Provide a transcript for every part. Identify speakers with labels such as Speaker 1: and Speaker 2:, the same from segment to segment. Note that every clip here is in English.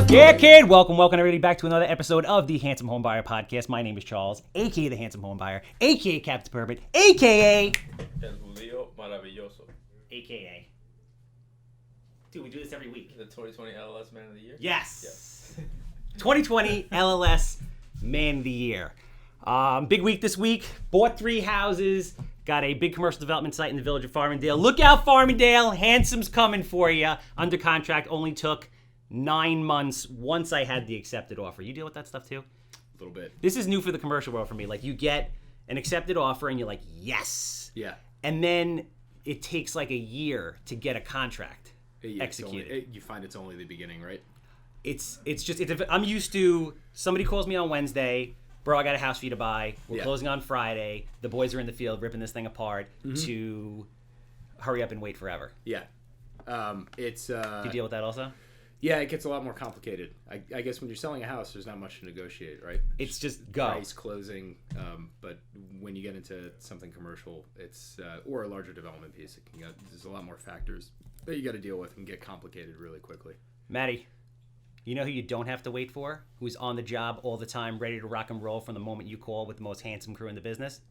Speaker 1: Yeah, kid. Welcome everybody back to another episode of the Handsome Homebuyer Podcast. My name is Charles, aka the Handsome Homebuyer, aka Captain Permit, aka
Speaker 2: El Judío Maravilloso.
Speaker 1: AKA. Dude, we do this every week.
Speaker 2: The 2020 LLS Man of the Year?
Speaker 1: Yes. 2020 LLS Man of the Year. Big week this week. Bought 3 houses. Got a big commercial development site in the village of Farmingdale. Look out, Farmingdale. Handsome's coming for you. Under contract. Only took 9 months once I had the accepted offer. You deal with that stuff too?
Speaker 3: A little bit.
Speaker 1: This is new for the commercial world for me. Like, you get an accepted offer and you're like, yes.
Speaker 3: Yeah.
Speaker 1: And then it takes like a year to get a contract executed.
Speaker 3: You find it's only the beginning, right?
Speaker 1: I'm used to, somebody calls me on Wednesday, bro, I got a house for you to buy. We're closing on Friday. The boys are in the field ripping this thing apart to hurry up and wait forever.
Speaker 3: Yeah.
Speaker 1: Do you deal with that also?
Speaker 3: Yeah, it gets a lot more complicated. I guess when you're selling a house, there's not much to negotiate, right?
Speaker 1: It's just go.
Speaker 3: Price, closing. But when you get into something commercial, it's or a larger development piece, there's a lot more factors that you got to deal with and get complicated really quickly.
Speaker 1: Maddie, you know who you don't have to wait for? Who's on the job all the time, ready to rock and roll from the moment you call, with the most handsome crew in the business?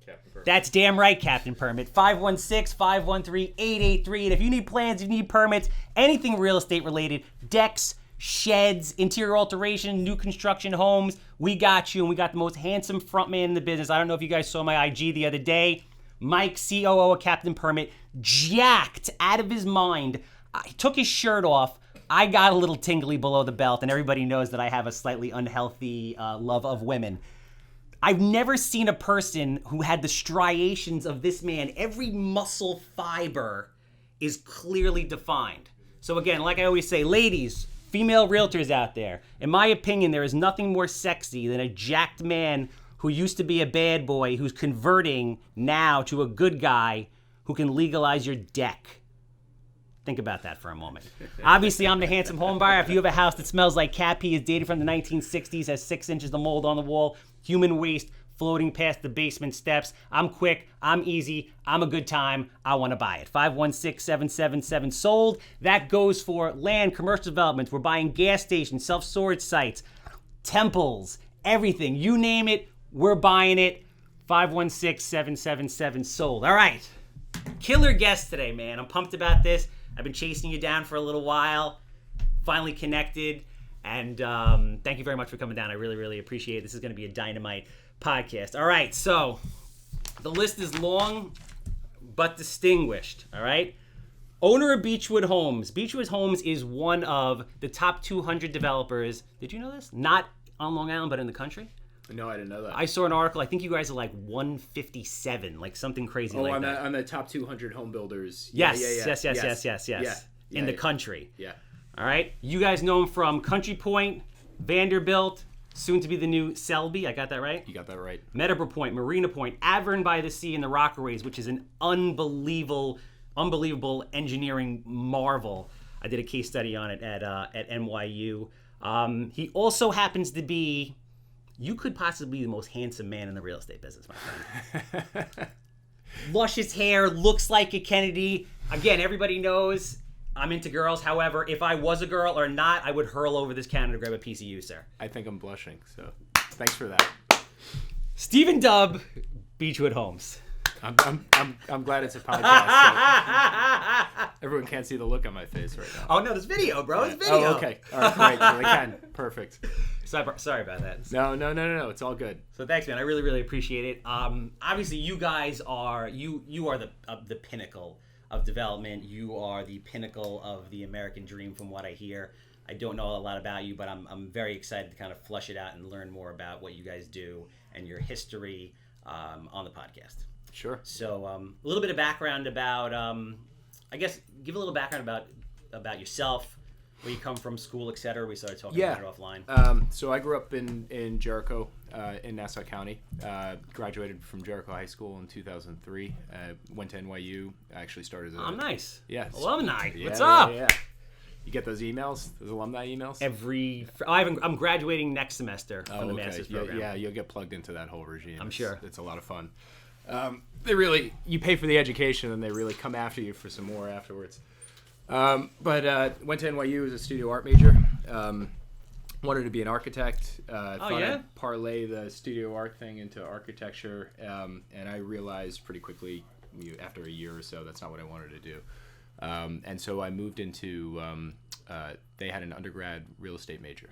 Speaker 2: Captain Permit.
Speaker 1: That's damn right, Captain Permit. 516-513-883. And if you need plans, you need permits, anything real estate related, decks, sheds, interior alteration, new construction homes, we got you. And we got the most handsome front man in the business. I don't know if you guys saw my IG the other day. Mike, COO of Captain Permit, jacked out of his mind. He took his shirt off. I got a little tingly below the belt, and everybody knows that I have a slightly unhealthy love of women. I've never seen a person who had the striations of this man. Every muscle fiber is clearly defined. So again, like I always say, ladies, female realtors out there, in my opinion, there is nothing more sexy than a jacked man who used to be a bad boy, who's converting now to a good guy who can legalize your deck. Think about that for a moment. Obviously, I'm the handsome home buyer. If you have a house that smells like cat pee, is dated from the 1960s, has 6 inches of mold on the wall, human waste floating past the basement steps, I'm quick, I'm easy, I'm a good time, I want to buy it. 516-777 sold. That goes for land, commercial developments. We're buying gas stations, self-storage sites, temples, everything. You name it, we're buying it. 516-777 sold. All right. Killer guest today, man. I'm pumped about this. I've been chasing you down for a little while. Finally connected. And thank you very much for coming down. I really, really appreciate it. This is going to be a dynamite podcast. All right. So the list is long but distinguished. All right. Owner of Beechwood Homes. Beechwood Homes is one of the top 200 developers. Did you know this? Not on Long Island, but in the country.
Speaker 3: No, I didn't know that.
Speaker 1: I saw an article. I think you guys are like 157, like something crazy like that.
Speaker 3: On the top 200 home builders.
Speaker 1: Yes. In the country.
Speaker 3: Yeah.
Speaker 1: All right. You guys know him from Country Point, Vanderbilt, soon to be the new Selby. I got that right?
Speaker 3: You got that right.
Speaker 1: Meadowbrook Point, Marina Point, Avern by the Sea, and the Rockaways, which is an unbelievable engineering marvel. I did a case study on it at NYU. He also happens to be, you could possibly be the most handsome man in the real estate business, my friend. Luscious hair, looks like a Kennedy. Again, everybody knows I'm into girls. However, if I was a girl or not, I would hurl over this counter to grab a piece of you, sir.
Speaker 3: I think I'm blushing, so thanks for that.
Speaker 1: Stephen Dubb, Beechwood Homes.
Speaker 3: I'm glad it's a podcast. So everyone can't see the look on my face right now.
Speaker 1: Oh no, there's video, bro. It's video.
Speaker 3: Oh, okay. All right, great. So they can. Perfect.
Speaker 1: Sorry about that.
Speaker 3: No. It's all good.
Speaker 1: So thanks, man. I really, really appreciate it. Obviously, you guys are you are the pinnacle of development. You are the pinnacle of the American dream, from what I hear. I don't know a lot about you, but I'm very excited to kind of flush it out and learn more about what you guys do and your history on the podcast.
Speaker 3: Sure.
Speaker 1: So a little bit of background about, I guess, give a little background about yourself, where you come from, school, etc. We started talking about it offline.
Speaker 3: So I grew up in Jericho, in Nassau County. Graduated from Jericho High School in 2003. Went to NYU. I actually started as
Speaker 1: nice.
Speaker 3: Yeah.
Speaker 1: Alumni.
Speaker 3: Yeah,
Speaker 1: What's up?
Speaker 3: Yeah. You get those emails, those alumni emails?
Speaker 1: I'm graduating next semester from the master's program.
Speaker 3: Yeah, you'll get plugged into that whole regime.
Speaker 1: I'm sure.
Speaker 3: It's a lot of fun. You pay for the education, and they really come after you for some more afterwards. But went to NYU as a studio art major. Wanted to be an architect. Thought
Speaker 1: yeah?
Speaker 3: I'd parlay the studio art thing into architecture, and I realized pretty quickly, after a year or so, that's not what I wanted to do. And so I moved into. They had an undergrad real estate major,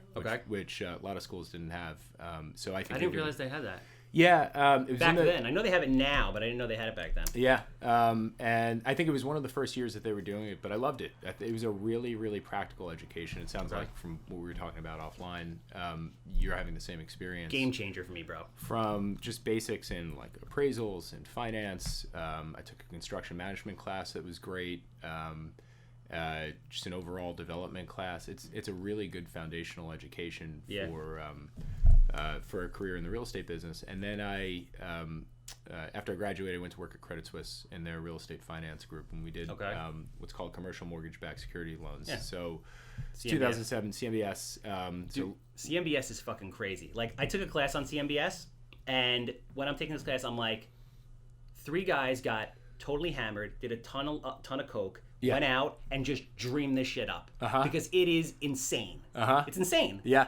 Speaker 3: which a lot of schools didn't have. So I think
Speaker 1: I didn't realize they had that.
Speaker 3: Yeah, it was
Speaker 1: back then. I know they have it now, but I didn't know they had it back then.
Speaker 3: Yeah, and I think it was one of the first years that they were doing it, but I loved it. It was a really, really practical education. It sounds like from what we were talking about offline, you're having the same experience.
Speaker 1: Game changer for me, bro.
Speaker 3: From just basics in like appraisals and finance. I took a construction management class that was great. Just an overall development class. It's a really good foundational education for a career in the real estate business. And then I, after I graduated, I went to work at Credit Suisse in their real estate finance group, and we did what's called commercial mortgage-backed security loans. Yeah. So, CMBS. 2007 CMBS.
Speaker 1: Dude, CMBS is fucking crazy. Like, I took a class on CMBS, and when I'm taking this class, I'm like, 3 guys got totally hammered, did a ton of coke, went out and just dreamed this shit up because it is insane. It's insane.
Speaker 3: Yeah.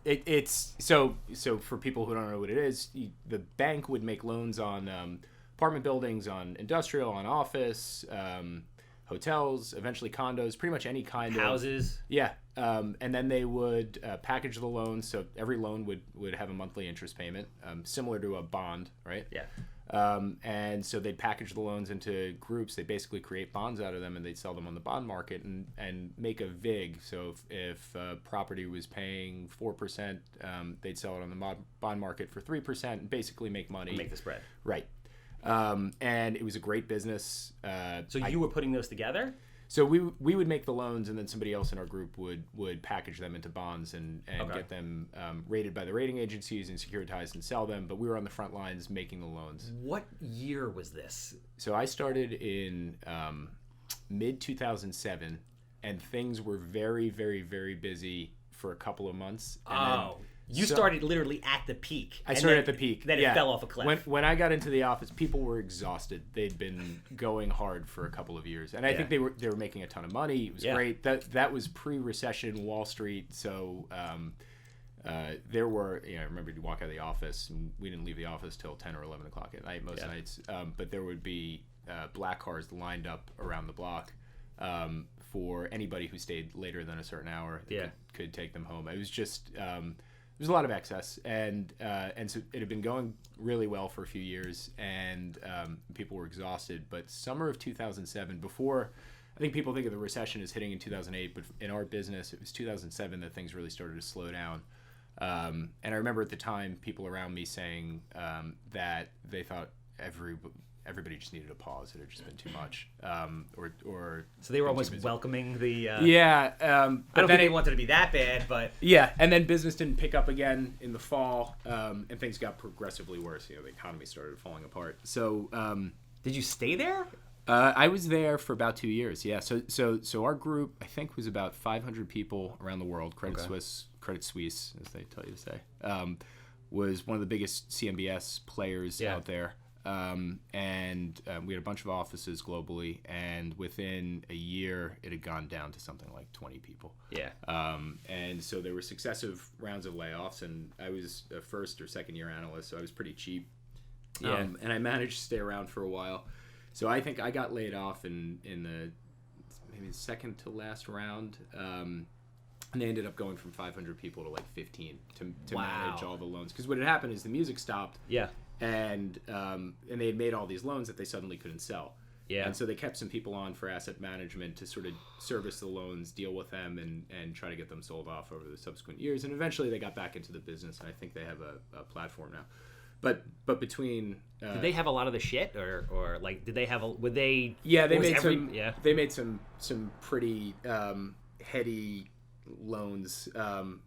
Speaker 3: It's so for people who don't know what it is, the bank would make loans on apartment buildings, on industrial, on office, hotels, eventually condos, pretty much any kind of
Speaker 1: houses.
Speaker 3: Yeah. And then they would package the loans, so every loan would have a monthly interest payment, similar to a bond, right?
Speaker 1: Yeah.
Speaker 3: And so they'd package the loans into groups. They basically create bonds out of them, and they'd sell them on the bond market and make a VIG. So if property was paying 4%, they'd sell it on the bond market for 3% and basically make money.
Speaker 1: Make the spread.
Speaker 3: Right. And it was a great business.
Speaker 1: So you were putting those together?
Speaker 3: So we would make the loans, and then somebody else in our group would package them into bonds and get them rated by the rating agencies and securitized and sell them. But we were on the front lines making the loans.
Speaker 1: What year was this?
Speaker 3: So I started in mid-2007, and things were very, very, very busy for a couple of months. And
Speaker 1: you started literally at the peak.
Speaker 3: I started at the peak.
Speaker 1: Then it fell off a cliff.
Speaker 3: When I got into the office, people were exhausted. They'd been going hard for a couple of years, and I think they were making a ton of money. It was great. That was pre-recession Wall Street, so there were. I remember you'd walk out of the office, and we didn't leave the office till 10 or 11 o'clock at night most nights. But there would be black cars lined up around the block. For anybody who stayed later than a certain hour, could take them home. It was just there's a lot of excess, and so it had been going really well for a few years, and people were exhausted. But summer of 2007, before, I think people think of the recession as hitting in 2008, but in our business, it was 2007 that things really started to slow down. And I remember at the time, people around me saying that they thought everybody just needed a pause. It had just been too much.
Speaker 1: So they were almost welcoming the...
Speaker 3: I
Speaker 1: don't think they wanted to be that bad, but...
Speaker 3: Yeah, and then business didn't pick up again in the fall, and things got progressively worse. The economy started falling apart. So...
Speaker 1: Did you stay there?
Speaker 3: I was there for about 2 years, yeah. So our group, I think, was about 500 people around the world. Credit Suisse, as they tell you to say, was one of the biggest CMBS players out there. And we had a bunch of offices globally, and within a year it had gone down to something like 20 people.
Speaker 1: Yeah.
Speaker 3: And so there were successive rounds of layoffs, and I was a first or second year analyst, so I was pretty cheap. Yeah. And I managed to stay around for a while. So I think I got laid off in the maybe the second to last round. And they ended up going from 500 people to like 15 to manage all the loans. Because what had happened is the music stopped.
Speaker 1: Yeah.
Speaker 3: And they had made all these loans that they suddenly couldn't sell.
Speaker 1: Yeah.
Speaker 3: And so they kept some people on for asset management to sort of service the loans, deal with them, and try to get them sold off over the subsequent years. And eventually they got back into the business, and I think they have a platform now. But between
Speaker 1: did they have a lot of the shit, or like did they have would they?
Speaker 3: Yeah, they made some pretty heady loans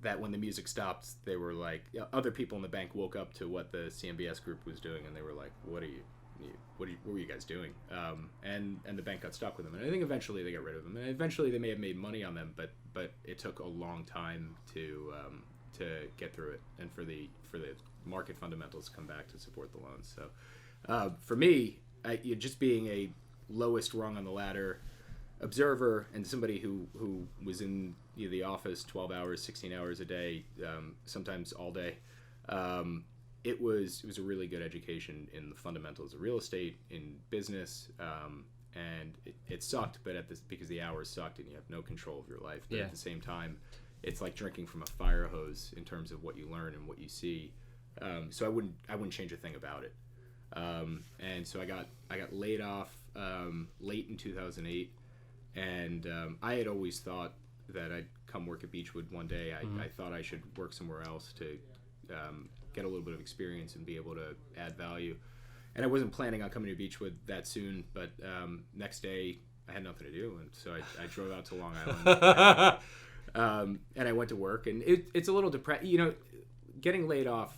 Speaker 3: that when the music stopped, they were like, other people in the bank woke up to what the CMBS group was doing, and they were like, what were you guys doing? And the bank got stuck with them, and I think eventually they got rid of them, and eventually they may have made money on them, but it took a long time to get through it, and for the market fundamentals to come back to support the loans. So for me, just being a lowest rung on the ladder observer and somebody who was in the office 12 hours, 16 hours a day, sometimes all day. It was a really good education in the fundamentals of real estate, in business, and it sucked, but because the hours sucked and you have no control of your life. But at the same time, it's like drinking from a fire hose in terms of what you learn and what you see. So I wouldn't change a thing about it. And so I got laid off late in 2008, and I had always thought that I'd come work at Beechwood one day. I thought I should work somewhere else to get a little bit of experience and be able to add value. And I wasn't planning on coming to Beechwood that soon, but next day I had nothing to do, and so I drove out to Long Island. And I went to work, and it's a little depressing. Getting laid off,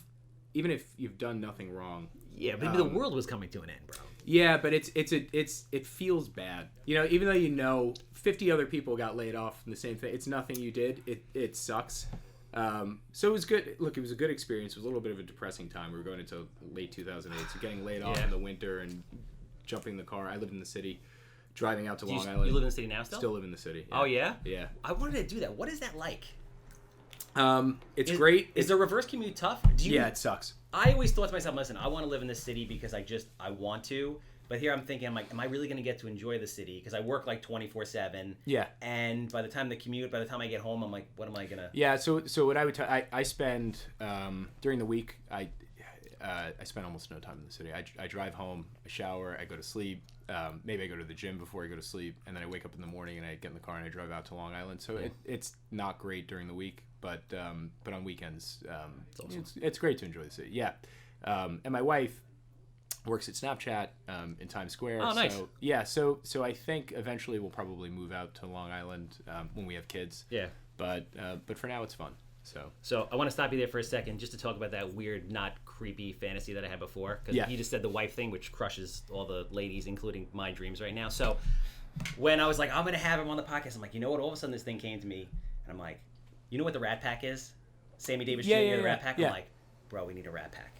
Speaker 3: even if you've done nothing wrong.
Speaker 4: Yeah, but the world was coming to an end, bro.
Speaker 3: Yeah, but it feels bad. Even though 50 other people got laid off from the same thing, it's nothing you did. It sucks. So it was good. Look, it was a good experience. It was a little bit of a depressing time. We were going into late 2008, so getting laid off in the winter and jumping in the car. I lived in the city, driving out to Long Island.
Speaker 1: You live in the city now still?
Speaker 3: Still live in the city. Yeah.
Speaker 1: Oh, yeah?
Speaker 3: Yeah.
Speaker 1: I wanted to do that. What is that like?
Speaker 3: It's great.
Speaker 1: Is the reverse commute tough?
Speaker 3: Yeah, it sucks.
Speaker 1: I always thought to myself, listen, I want to live in the city because I want to. But here I'm thinking, am I really going to get to enjoy the city? Because I work like 24/7. Yeah. And by the time I get home, I'm like, what am I going to...
Speaker 3: Yeah, so what I would tell... I spend... during the week, I spend almost no time in the city. I drive home, I shower, I go to sleep. Maybe I go to the gym before I go to sleep. And then I wake up in the morning and I get in the car and I drive out to Long Island. So it's not great during the week. But on weekends, it's great to enjoy the city. Yeah. And my wife works at Snapchat in Times Square.
Speaker 1: Oh, nice.
Speaker 3: So, yeah, so I think eventually we'll probably move out to Long Island when we have kids. Yeah. But for now, it's fun.
Speaker 1: So I want to stop you there for a second just to talk about that weird, not creepy fantasy that I had before. Because you just said the wife thing, which crushes all the ladies, including my dreams right now. So when I was like, I'm going to have him on the podcast, I'm like, you know what? All of a sudden this thing came to me, and I'm like, you know what the Rat Pack is? Sammy Davis Jr., the Rat Pack? I'm like, bro, we need a Rat Pack.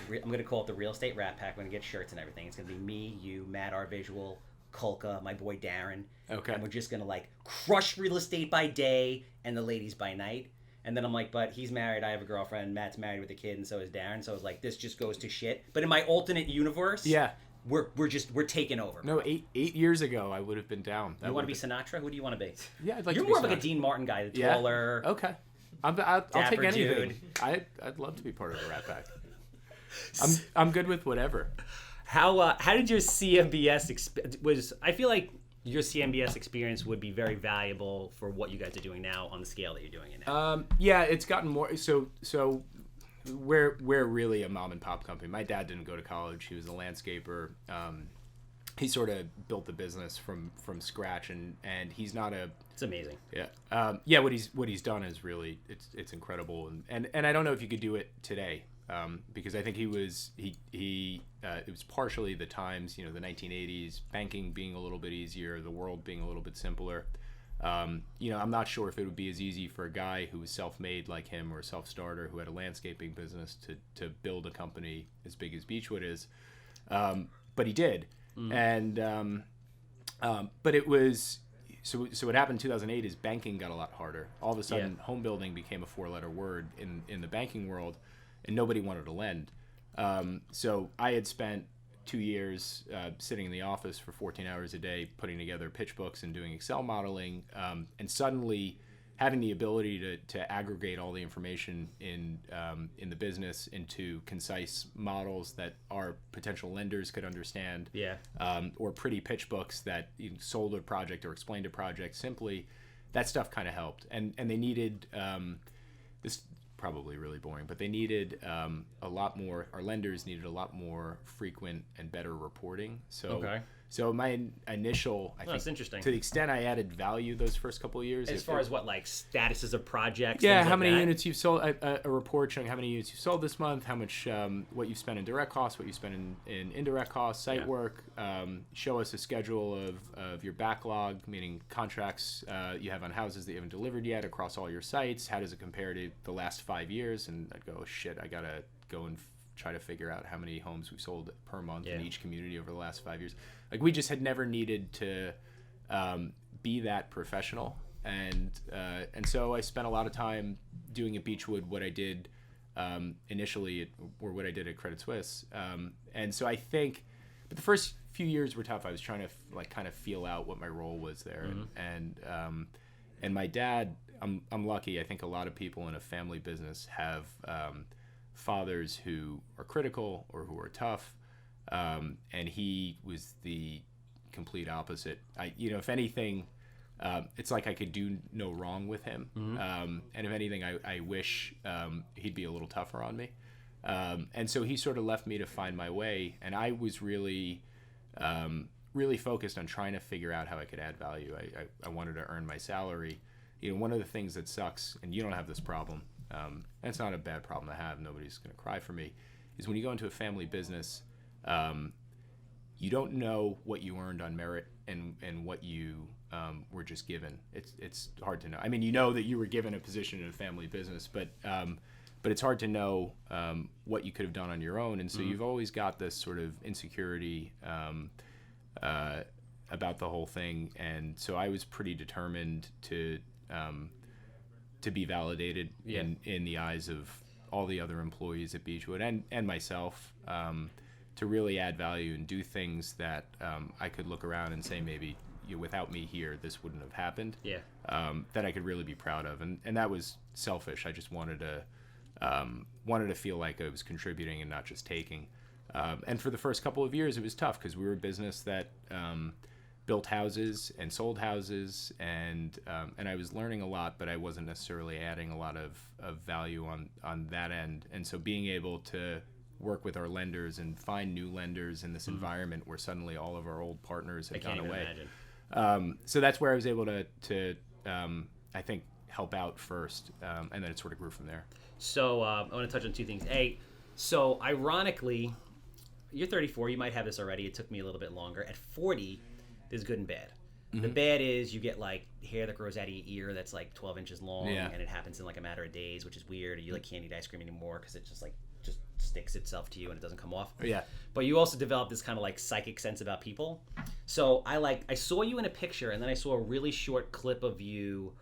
Speaker 1: I'm going to call it the Real Estate Rat Pack. We're going to get shirts and everything. It's going to be me, you, Matt, our visual, Kulka, my boy Darren. Okay. And we're just going to like crush real estate by day and the ladies by night. And then I'm like, but he's married, I have a girlfriend, Matt's married with a kid, and so is Darren. So I was like, this just goes to shit. But in my alternate universe, we're taking over.
Speaker 3: No, 8 years ago I would have been down.
Speaker 1: You want to be Sinatra? Who do you want to be?
Speaker 3: Yeah, I'd like
Speaker 1: You're
Speaker 3: to be
Speaker 1: more
Speaker 3: Sinatra.
Speaker 1: like a Dean Martin guy, the taller.
Speaker 3: Yeah. Okay. I'll take anything.
Speaker 1: Dude.
Speaker 3: I'd love to be part of the Rat Pack. I'm good with whatever.
Speaker 1: How did your CMBS I feel like your CMBS experience would be very valuable for what you guys are doing now on the scale that you're doing it now.
Speaker 3: Yeah, it's gotten more so we're really a mom and pop company. My dad didn't go to college. He was a landscaper. He sort of built the business from scratch, and he's not a...
Speaker 1: It's amazing.
Speaker 3: Yeah. What he's done is really it's incredible, and I don't know if you could do it today, because I think it was partially the times, the 1980s, banking being a little bit easier, the world being a little bit simpler. I'm not sure if it would be as easy for a guy who was self-made like him or a self-starter who had a landscaping business to build a company as big as Beechwood is, but he did. And but it was so what happened in 2008 is banking got a lot harder. All of a sudden home building became a 4-letter word in the banking world, and nobody wanted to lend. So I had spent 2 years sitting in the office for 14 hours a day putting together pitch books and doing Excel modeling, and suddenly having the ability to aggregate all the information in the business into concise models that our potential lenders could understand, or pretty pitch books that sold a project or explained a project simply. That stuff kind of helped, and they needed this. Probably really boring, but they needed a lot more. Our lenders needed a lot more frequent and better reporting. So my initial, I think,
Speaker 1: that's interesting.
Speaker 3: To the extent I added value those first couple of years.
Speaker 1: As far as what, like statuses of projects?
Speaker 3: Yeah, how
Speaker 1: like
Speaker 3: many
Speaker 1: that?
Speaker 3: units you've sold, a report showing how many units you've sold this month, how much, what you've spent in direct costs, what you spent in indirect costs, site work. Show us a schedule of your backlog, meaning contracts you have on houses that you haven't delivered yet across all your sites. How does it compare to the last 5 years? And I'd go, oh, shit, I got to go and try to figure out how many homes we've sold per month in each community over the last 5 years. Like, we just had never needed to be that professional. and so I spent a lot of time doing at Beechwood what I did initially, or what I did at Credit Suisse. And so I think, but the first few years were tough. I was trying to kind of feel out what my role was there, and my dad. I'm lucky. I think a lot of people in a family business have fathers who are critical or who are tough, and he was the complete opposite. If anything, it's like I could do no wrong with him. And if anything, I wish he'd be a little tougher on me. And so he sort of left me to find my way, and I was really focused on trying to figure out how I could add value. I wanted to earn my salary. One of the things that sucks, and you don't have this problem, and it's not a bad problem to have, nobody's going to cry for me, is when you go into a family business, you don't know what you earned on merit and what you were just given. It's hard to know. I mean, you know that you were given a position in a family business, but it's hard to know what you could have done on your own. And so you've always got this sort of insecurity about the whole thing. And so I was pretty determined to be validated in the eyes of all the other employees at Beechwood and myself, to really add value and do things that I could look around and say, maybe without me here, this wouldn't have happened. That I could really be proud of, and that was selfish. I just wanted to feel like I was contributing and not just taking. And for the first couple of years, it was tough because we were a business that built houses and sold houses, and I was learning a lot, but I wasn't necessarily adding a lot of value on that end. And so being able to work with our lenders and find new lenders in this environment where suddenly all of our old partners had gone away. So that's where I was able to I think, help out first, and then it sort of grew from there.
Speaker 1: So I want to touch on two things. So ironically, you're 34. You might have this already. It took me a little bit longer. At 40, there's good and bad. The bad is you get like hair that grows out of your ear that's like 12 inches long, and it happens in like a matter of days, which is weird. You like can't eat ice cream anymore because it just sticks itself to you and it doesn't come off. But you also develop this kind of like psychic sense about people. So I saw you in a picture, and then I saw a really short clip of you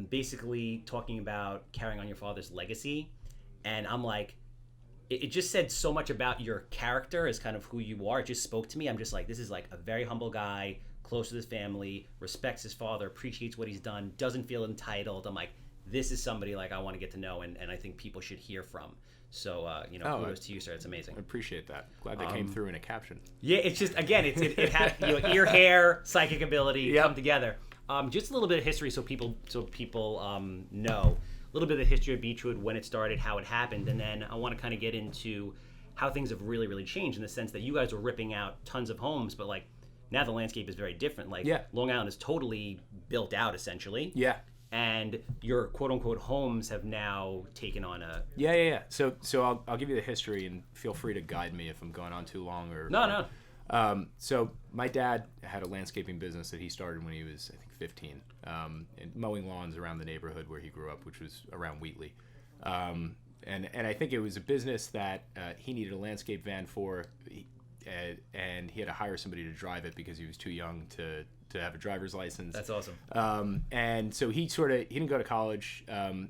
Speaker 1: basically talking about carrying on your father's legacy, and I'm like, it just said so much about your character as kind of who you are. It just spoke to me. I'm just like, this is like a very humble guy, close to his family, respects his father, appreciates what he's done, doesn't feel entitled. I'm like, this is somebody like I want to get to know, and I think people should hear from. So, kudos to you, sir. It's amazing.
Speaker 3: I appreciate that. Glad that came through in a caption.
Speaker 1: Yeah, it's just, again, it had ear, hair, psychic ability come together. Just a little bit of history so people know. A little bit of the history of Beechwood, when it started, how it happened, and then I want to kind of get into how things have really, really changed in the sense that you guys were ripping out tons of homes, but like now the landscape is very different. Like Long Island is totally built out essentially. And your quote-unquote homes have now taken on a...
Speaker 3: So I'll give you the history, and feel free to guide me if I'm going on too long.
Speaker 1: No.
Speaker 3: So my dad had a landscaping business that he started when he was, I think, 15, and mowing lawns around the neighborhood where he grew up, which was around Wheatley. And I think it was a business that he needed a landscape van for, and he had to hire somebody to drive it because he was too young to have a driver's license.
Speaker 1: That's awesome.
Speaker 3: And so he didn't go to college.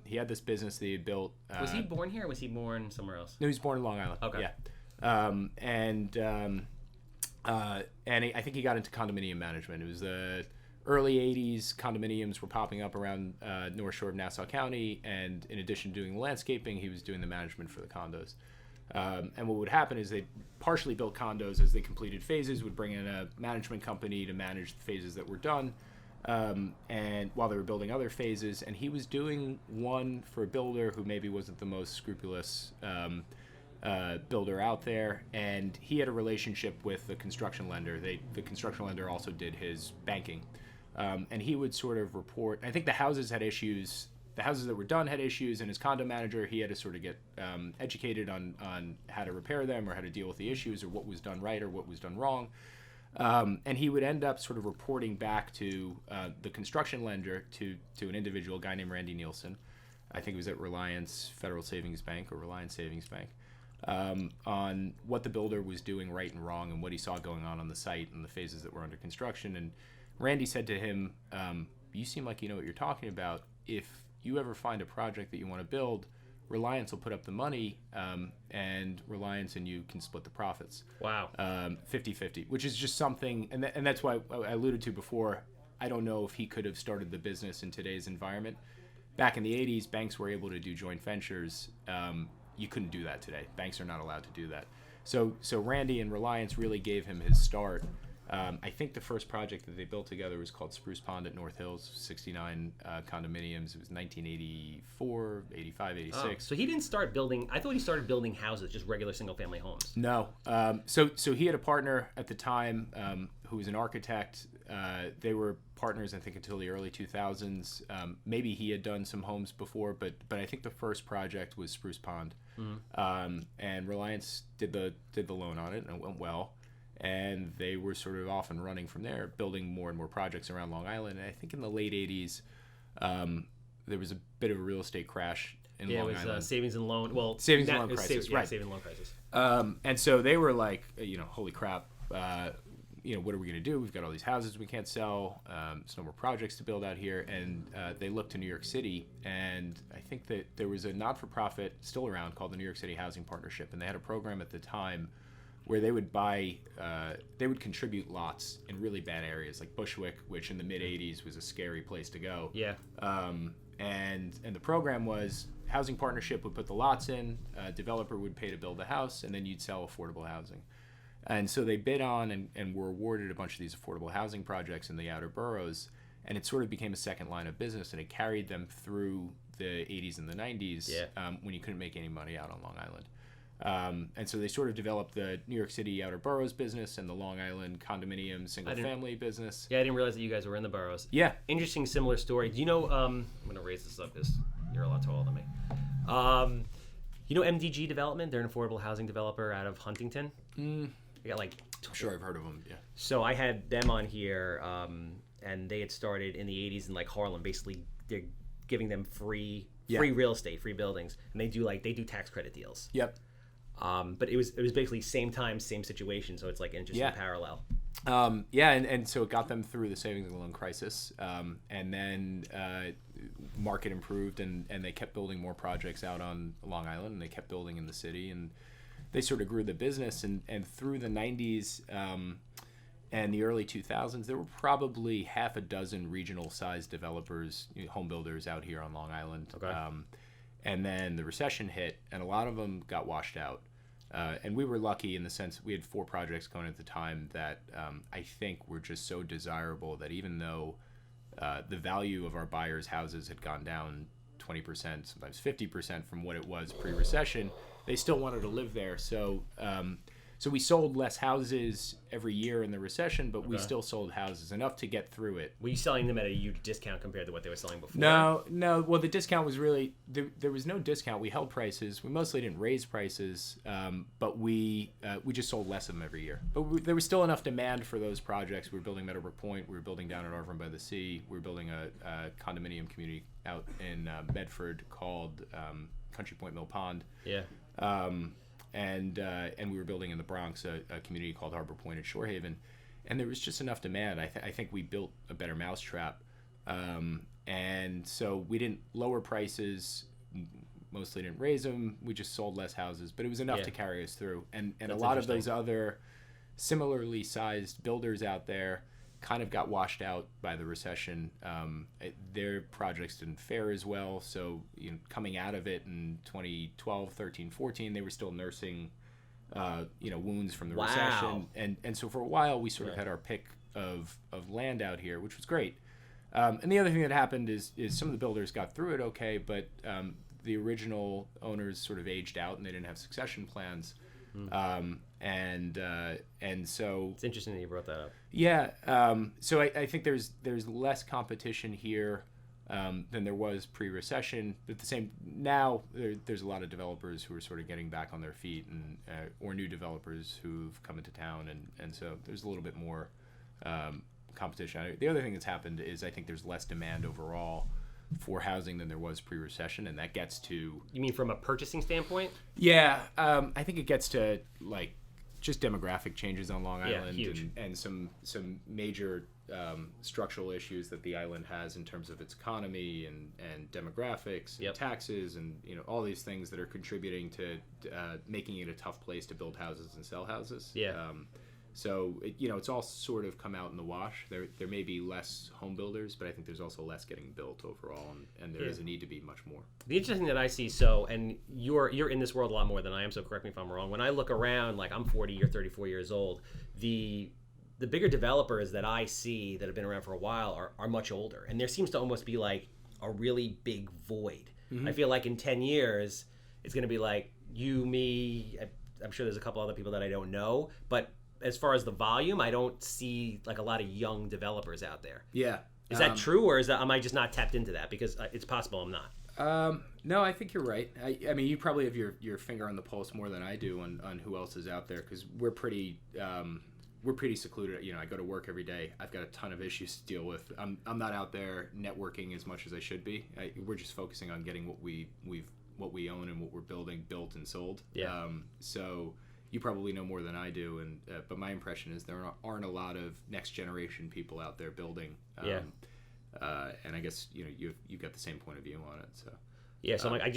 Speaker 3: He had this business that he had built.
Speaker 1: Was he born here, or was he born somewhere else?
Speaker 3: No, he was born in Long Island.
Speaker 1: Okay.
Speaker 3: And I think he got into condominium management. It was the early 80s. Condominiums were popping up around North Shore of Nassau County, and in addition to doing the landscaping, he was doing the management for the condos. And what would happen is they partially built condos as they completed phases, would bring in a management company to manage the phases that were done, and while they were building other phases. And he was doing one for a builder who maybe wasn't the most scrupulous builder out there, and he had a relationship with the construction lender. The construction lender also did his banking, and he would sort of report. I think the houses had issues. The houses that were done had issues, and as condo manager, he had to sort of get educated on how to repair them or how to deal with the issues or what was done right or what was done wrong. And he would end up sort of reporting back to the construction lender, to an individual guy named Randy Nielsen. I think it was at Reliance Federal Savings Bank or Reliance Savings Bank, on what the builder was doing right and wrong and what he saw going on the site and the phases that were under construction. And Randy said to him, you seem like you know what you're talking about. If you ever find a project that you want to build, Reliance will put up the money, and Reliance and you can split the profits.
Speaker 1: Wow.
Speaker 3: 50-50, which is just something, and that's why I alluded to before. I don't know if he could have started the business in today's environment. Back in the 80s, banks were able to do joint ventures. You couldn't do that today. Banks are not allowed to do that. So Randy and Reliance really gave him his start. I think the first project that they built together was called Spruce Pond at North Hills, 69 condominiums. It was 1984, 85, 86.
Speaker 1: Oh, so he didn't start building, I thought he started building houses, just regular single-family homes.
Speaker 3: No. So he had a partner at the time who was an architect. They were partners, I think, until the early 2000s. Maybe he had done some homes before, but I think the first project was Spruce Pond. And Reliance did the loan on it, and it went well. And they were sort of off and running from there, building more and more projects around Long Island. And I think in the late 80s, there was a bit of a real estate crash in Long Island.
Speaker 1: It was savings and loan. Well,
Speaker 3: savings and loan crisis, right?
Speaker 1: Savings and loan crisis.
Speaker 3: And so they were like, holy crap, what are we going to do? We've got all these houses we can't sell. There's no more projects to build out here. And they looked to New York City, and I think that there was a not-for-profit still around called the New York City Housing Partnership, and they had a program at the time where they would contribute lots in really bad areas like Bushwick, which in the mid 80s was a scary place to go.
Speaker 1: Yeah.
Speaker 3: And the program was housing partnership would put the lots in, a developer would pay to build a house, and then you'd sell affordable housing. And so they bid on and were awarded a bunch of these affordable housing projects in the outer boroughs, and it sort of became a second line of business, and it carried them through the 80s and the 90s when you couldn't make any money out on Long Island. And so they sort of developed the New York City outer boroughs business and the Long Island condominium single-family business.
Speaker 1: Yeah, I didn't realize that you guys were in the boroughs.
Speaker 3: Yeah.
Speaker 1: Interesting, similar story. Do you know, I'm going to raise this up because you're a lot taller than me. You know MDG Development? They're an affordable housing developer out of Huntington. They got like...
Speaker 3: I'm sure I've heard of them, yeah.
Speaker 1: So I had them on here, and they had started in the 80s in like Harlem. Basically, they're giving them free real estate, free buildings, and they do tax credit deals.
Speaker 3: Yep.
Speaker 1: But it was basically same time, same situation, so it's like an interesting parallel.
Speaker 3: And so it got them through the savings and loan crisis, and then market improved, and they kept building more projects out on Long Island, and they kept building in the city, and they sort of grew the business, and through the 90s and the early 2000s, there were probably half a dozen regional-sized developers, home builders out here on Long Island.
Speaker 1: Okay.
Speaker 3: And then the recession hit, and a lot of them got washed out. And we were lucky in the sense we had 4 projects going at the time that I think were just so desirable that even though the value of our buyers' houses had gone down 20%, sometimes 50% from what it was pre-recession, they still wanted to live there. So we sold less houses every year in the recession, but we still sold houses enough to get through it.
Speaker 1: Were you selling them at a huge discount compared to what they were selling before?
Speaker 3: No. Well, the discount was really there was no discount. We held prices. We mostly didn't raise prices, but we just sold less of them every year. But there was still enough demand for those projects. We were building Meadowbrook Point. We were building down at Arvin by the Sea. We were building a condominium community out in Medford called Country Point Mill Pond.
Speaker 1: Yeah.
Speaker 3: And we were building in the Bronx a community called Harbor Point at Shorehaven, and there was just enough demand. I think we built a better mousetrap, and so we didn't lower prices, mostly didn't raise them. We just sold less houses, but it was enough to carry us through. And a lot of those other similarly sized builders out there kind of got washed out by the recession. Their projects didn't fare as well. So coming out of it in 2012, 13, 14, they were still nursing, wounds from the recession. And so for a while, we sort of had our pick of land out here, which was great. And the other thing that happened is some of the builders got through it okay, but the original owners sort of aged out and they didn't have succession plans. And so
Speaker 1: it's interesting that you brought that up.
Speaker 3: Yeah. So I think there's less competition here than there was pre-recession. But at the same now there's a lot of developers who are sort of getting back on their feet, and or new developers who've come into town, and so there's a little bit more competition. The other thing that's happened is I think there's less demand overall for housing than there was pre-recession, and that gets to...
Speaker 1: You mean from a purchasing standpoint?
Speaker 3: Yeah, I think it gets to like just demographic changes on Long Island
Speaker 1: huge.
Speaker 3: and some major structural issues that the island has in terms of its economy and demographics and taxes and all these things that are contributing to making it a tough place to build houses and sell houses. So it's all sort of come out in the wash. There may be less home builders, but I think there's also less getting built overall, and there is a need to be much more.
Speaker 1: The interesting thing that I see, and you're in this world a lot more than I am, so correct me if I'm wrong. When I look around, like I'm 40 or 34 years old, the bigger developers that I see that have been around for a while are much older, and there seems to almost be like a really big void. I feel like in 10 years, it's going to be like you, me. I'm sure there's a couple other people that I don't know, but as far as the volume, I don't see like a lot of young developers out there.
Speaker 3: Yeah.
Speaker 1: Is that true, or am I just not tapped into that? Because it's possible I'm not.
Speaker 3: No, I think you're right. I mean, you probably have your finger on the pulse more than I do on who else is out there, because we're pretty secluded. I go to work every day. I've got a ton of issues to deal with. I'm not out there networking as much as I should be. We're just focusing on getting what we own and what we're building built and sold.
Speaker 1: Yeah.
Speaker 3: So you probably know more than I do, but my impression is there aren't a lot of next generation people out there building. And I guess you've got the same point of view on it. So
Speaker 1: yeah, so I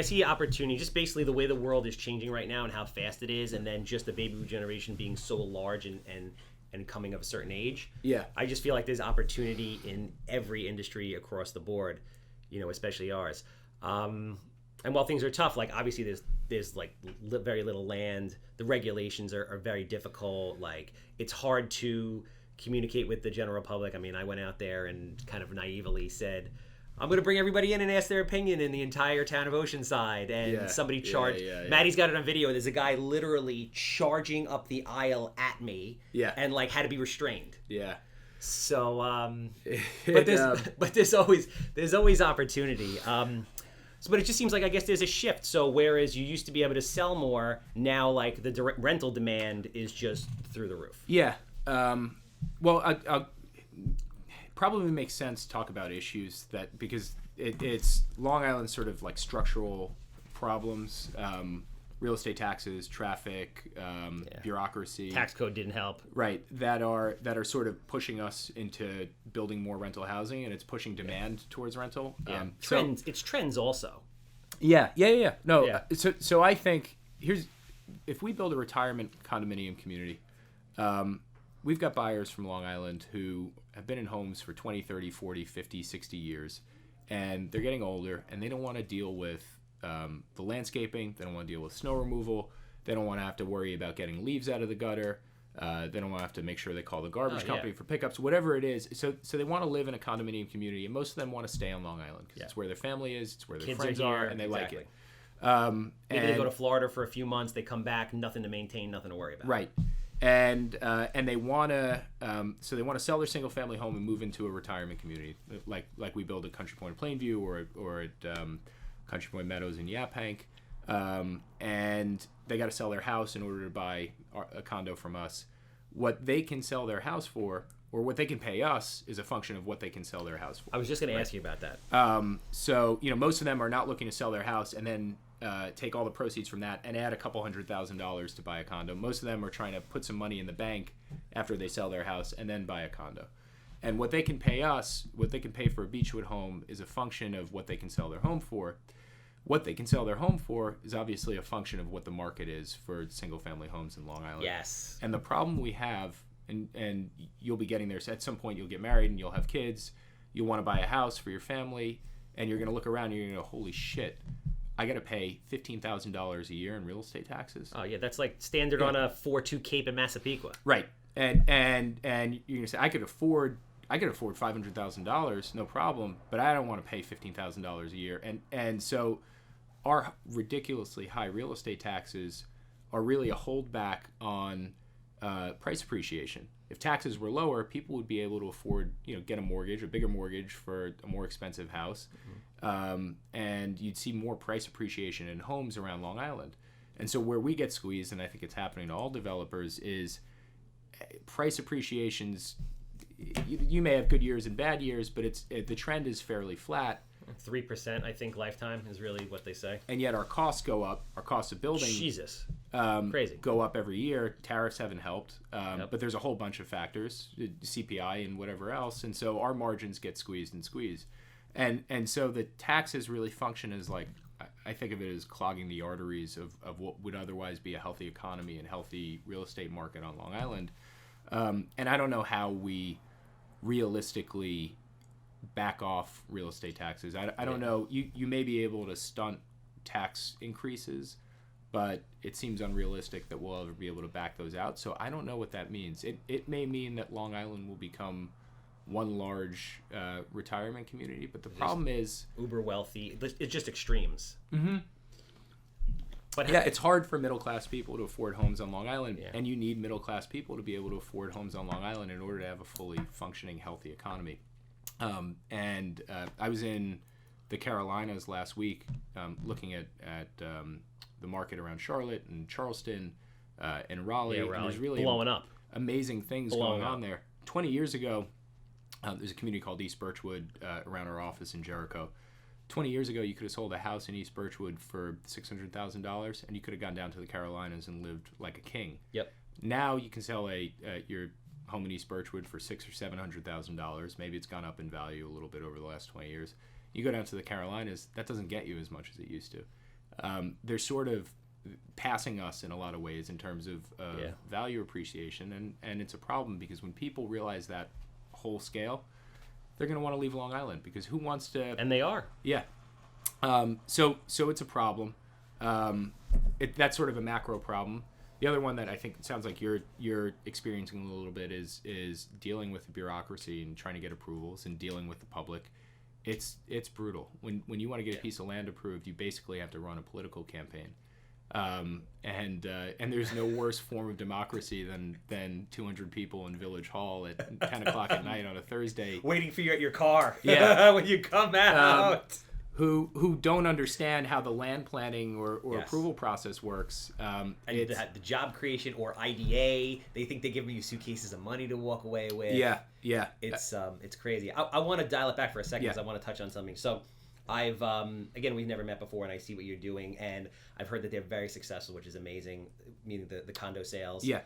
Speaker 1: see opportunity, just basically the way the world is changing right now and how fast it is, and then just the baby boom generation being so large and coming of a certain age.
Speaker 3: Yeah,
Speaker 1: I just feel like there's opportunity in every industry across the board, especially ours. And while things are tough, like obviously there's like very little land. The regulations are very difficult. Like it's hard to communicate with the general public. I mean, I went out there and kind of naively said, I'm going to bring everybody in and ask their opinion in the entire town of Oceanside. And somebody charged. Maddie's got it on video. There's a guy literally charging up the aisle at me.
Speaker 3: Yeah.
Speaker 1: And like had to be restrained.
Speaker 3: Yeah.
Speaker 1: So, but there's always opportunity. But it just seems like I guess there's a shift. So whereas you used to be able to sell more, now like the rental demand is just through the roof.
Speaker 3: Yeah. Well, I'll probably makes sense to talk about issues because it's Long Island sort of like structural problems, real estate taxes, traffic, bureaucracy.
Speaker 1: Tax code didn't help.
Speaker 3: Right. That are sort of pushing us into building more rental housing, and it's pushing demand towards rental.
Speaker 1: Yeah. Trends. It's trends also.
Speaker 3: Yeah. No. Yeah. So I think if we build a retirement condominium community, we've got buyers from Long Island who have been in homes for 20, 30, 40, 50, 60 years, and they're getting older, and they don't want to deal with the landscaping. They don't want to deal with snow removal. They don't want to have to worry about getting leaves out of the gutter. They don't want to have to make sure they call the garbage company for pickups, whatever it is. So they want to live in a condominium community, and most of them want to stay on Long Island because it's where their family is, it's where their friends are, and they like it.
Speaker 1: Maybe they go to Florida for a few months, they come back, nothing to maintain, nothing to worry about.
Speaker 3: Right. And they want to sell their single family home and move into a retirement community, like we build at Country Point Plainview or at Country Point Meadows in Yaphank, and they got to sell their house in order to buy a condo from us. What they can sell their house for, or what they can pay us, is a function of what they can sell their house for.
Speaker 1: I was just going to ask you about that.
Speaker 3: So most of them are not looking to sell their house and then take all the proceeds from that and add a couple $100,000 to buy a condo. Most of them are trying to put some money in the bank after they sell their house and then buy a condo. And what they can pay us, what they can pay for a Beechwood home, is a function of what they can sell their home for. What they can sell their home for is obviously a function of what the market is for single-family homes in Long Island.
Speaker 1: Yes.
Speaker 3: And the problem we have, and you'll be getting there, so at some point you'll get married and you'll have kids, you'll want to buy a house for your family, and you're going to look around and you're going to go, holy shit, I got to pay $15,000 a year in real estate taxes.
Speaker 1: Oh, yeah, that's like standard on a 4-2 Cape in Massapequa.
Speaker 3: Right. And you're going to say, I could afford $500,000, no problem, but I don't want to pay $15,000 a year. And so our ridiculously high real estate taxes are really a holdback on price appreciation. If taxes were lower, people would be able to afford, get a mortgage, a bigger mortgage for a more expensive house. And you'd see more price appreciation in homes around Long Island. And so where we get squeezed, and I think it's happening to all developers, is price appreciations. You may have good years and bad years, but the trend is fairly flat.
Speaker 1: 3%, I think, lifetime is really what they say.
Speaker 3: And yet our costs go up. Our costs of building.
Speaker 1: Jesus. Crazy.
Speaker 3: go up every year. Tariffs haven't helped, but there's a whole bunch of factors, CPI and whatever else, and so our margins get squeezed, and so the taxes really function as like, I think of it as clogging the arteries of what would otherwise be a healthy economy and healthy real estate market on Long Island, and I don't know how we realistically back off real estate taxes. I don't know. You may be able to stunt tax increases, but it seems unrealistic that we'll ever be able to back those out. So I don't know what that means. It may mean that Long Island will become one large retirement community, but the problem is
Speaker 1: uber wealthy. It's just extremes.
Speaker 3: Mm-hmm.
Speaker 1: But
Speaker 3: yeah, it's hard for middle class people to afford homes on Long Island, and you need middle class people to be able to afford homes on Long Island in order to have a fully functioning, healthy economy. I was in the Carolinas last week, looking at the market around Charlotte and Charleston and Raleigh.
Speaker 1: Yeah, Raleigh.
Speaker 3: And there's really
Speaker 1: blowing up.
Speaker 3: Amazing things going on there. 20 years ago, there's a community called East Birchwood around our office in Jericho. 20 years ago, you could have sold a house in East Birchwood for $600,000, and you could have gone down to the Carolinas and lived like a king.
Speaker 1: Yep.
Speaker 3: Now you can sell your home in East Birchwood for $600,000 or $700,000. Maybe it's gone up in value a little bit over the last 20 years. You go down to the Carolinas, that doesn't get you as much as it used to. They're sort of passing us in a lot of ways in terms of value appreciation, and it's a problem because when people realize that whole scale, they're going to want to leave Long Island because who wants to?
Speaker 1: And they are.
Speaker 3: Yeah. So it's a problem. That's sort of a macro problem. The other one that I think it sounds like you're experiencing a little bit is dealing with the bureaucracy and trying to get approvals and dealing with the public. It's brutal. When you want to get a piece of land approved, you basically have to run a political campaign. And there's no worse form of democracy than 200 people in Village Hall at 10 o'clock at night on a Thursday.
Speaker 1: Waiting for you at your car.
Speaker 3: Yeah.
Speaker 1: When you come out.
Speaker 3: Who don't understand how the land planning or approval process works.
Speaker 1: And the job creation or IDA, they think they're giving you suitcases of money to walk away with.
Speaker 3: Yeah.
Speaker 1: It's crazy. I want to dial it back for a second because I want to touch on something. So I've, again, we've never met before, and I see what you're doing, and I've heard that they're very successful, which is amazing, meaning the condo sales.
Speaker 3: Yeah.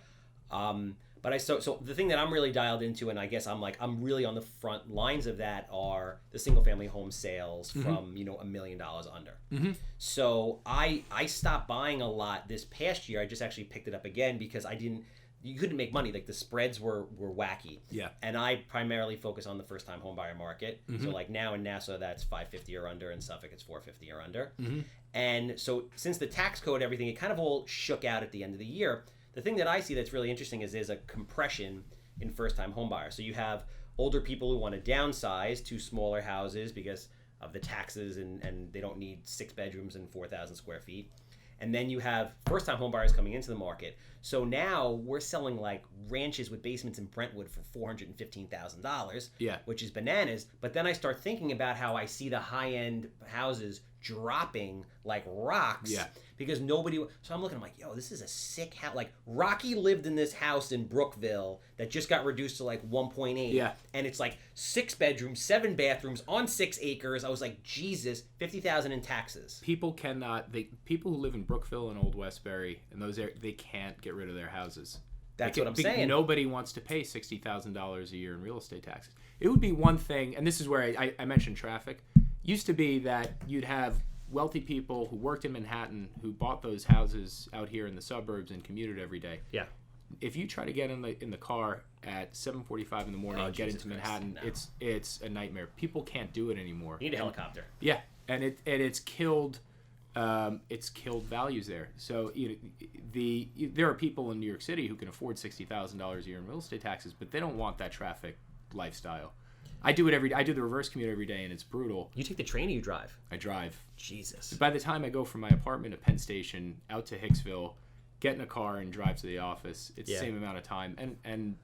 Speaker 1: But so the thing that I'm really dialed into, and I guess I'm really on the front lines of that, are the single family home sales from $1 million under.
Speaker 3: Mm-hmm.
Speaker 1: So I stopped buying a lot this past year. I just actually picked it up again because you couldn't make money. Like the spreads were wacky.
Speaker 3: Yeah.
Speaker 1: And I primarily focus on the first time home buyer market. So like now in Nassau that's 550 or under, in Suffolk it's 450 or under.
Speaker 3: Mm-hmm.
Speaker 1: And so since the tax code, everything, it kind of all shook out at the end of the year. The thing that I see that's really interesting is there's a compression in first-time home buyers. So you have older people who want to downsize to smaller houses because of the taxes and they don't need 6 bedrooms and 4,000 square feet. And then you have first-time home buyers coming into the market. So now we're selling like ranches with basements in Brentwood for $415,000, which is bananas. But then I start thinking about how I see the high-end houses dropping like rocks because nobody. So I'm looking, I'm like, yo, this is a sick house. Like Rocky lived in this house in Brookville that just got reduced to like 1.8, and it's like 6 bedrooms, 7 bathrooms on 6 acres. I was like, Jesus, $50,000 in taxes.
Speaker 3: People who live in Brookville and Old Westbury and those areas, they can't get rid of their houses.
Speaker 1: That's what I'm saying.
Speaker 3: Nobody wants to pay $60,000 a year in real estate taxes. It would be one thing, and this is where I mentioned traffic. Used to be that you'd have wealthy people who worked in Manhattan who bought those houses out here in the suburbs and commuted every day.
Speaker 1: Yeah.
Speaker 3: If you try to get in the car at 7:45 in the morning and get into Manhattan, it's a nightmare. People can't do it anymore.
Speaker 1: You need a helicopter.
Speaker 3: Yeah, and it's killed values there. So there are people in New York City who can afford $60,000 a year in real estate taxes, but they don't want that traffic lifestyle. I do it every day. I do the reverse commute every day, and it's brutal.
Speaker 1: You take the train or you drive?
Speaker 3: I drive.
Speaker 1: Jesus.
Speaker 3: By the time I go from my apartment at Penn Station out to Hicksville, get in a car and drive to the office, it's the same amount of time. And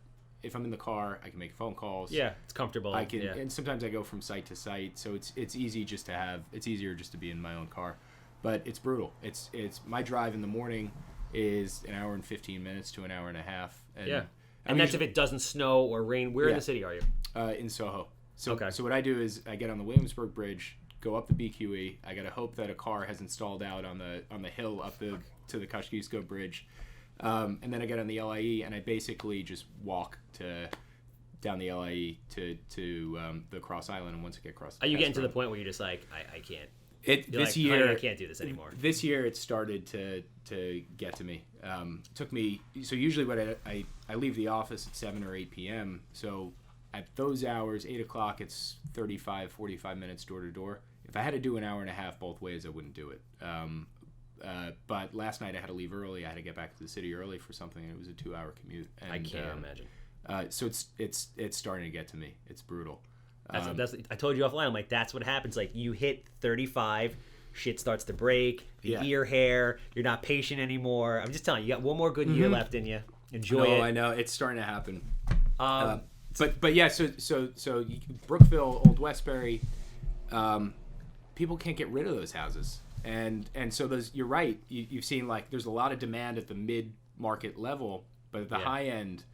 Speaker 3: if I'm in the car, I can make phone calls.
Speaker 1: Yeah, it's comfortable.
Speaker 3: I can, and sometimes I go from site to site, so it's easy just to have. It's easier just to be in my own car, but it's brutal. It's my drive in the morning is an hour and 15 minutes to an hour and a half.
Speaker 1: And that's if it doesn't snow or rain. Where in the city are you?
Speaker 3: In Soho. So what I do is I get on the Williamsburg Bridge, go up the BQE. I gotta hope that a car hasn't stalled out on the hill up the to the Kosciuszko Bridge, and then I get on the LIE, and I basically just walk down the LIE to the Cross Island, and once I get across,
Speaker 4: Are you getting to the point where you're just like, I can't?
Speaker 3: This
Speaker 4: like,
Speaker 3: year,
Speaker 4: I can't do this anymore.
Speaker 3: This year, it started to get to me. Took me. So usually, when I leave the office at 7 or 8 p.m. So at those hours, 8 o'clock, it's 35, 45 minutes door to door. If I had to do an hour and a half both ways, I wouldn't do it. But last night I had to leave early. I had to get back to the city early for something. And it was a 2-hour commute. And,
Speaker 4: I can't imagine.
Speaker 3: So it's starting to get to me. It's brutal.
Speaker 4: That's I told you offline. I'm like, that's what happens. Like, you hit 35, shit starts to break. The ear hair. You're not patient anymore. I'm just telling you, you got one more good year left in you. Enjoy it.
Speaker 3: No, I know it's starting to happen. But yeah. So Brookville, Old Westbury, people can't get rid of those houses, and so those. You're right. You've seen, like, there's a lot of demand at the mid-market level, but at the high end,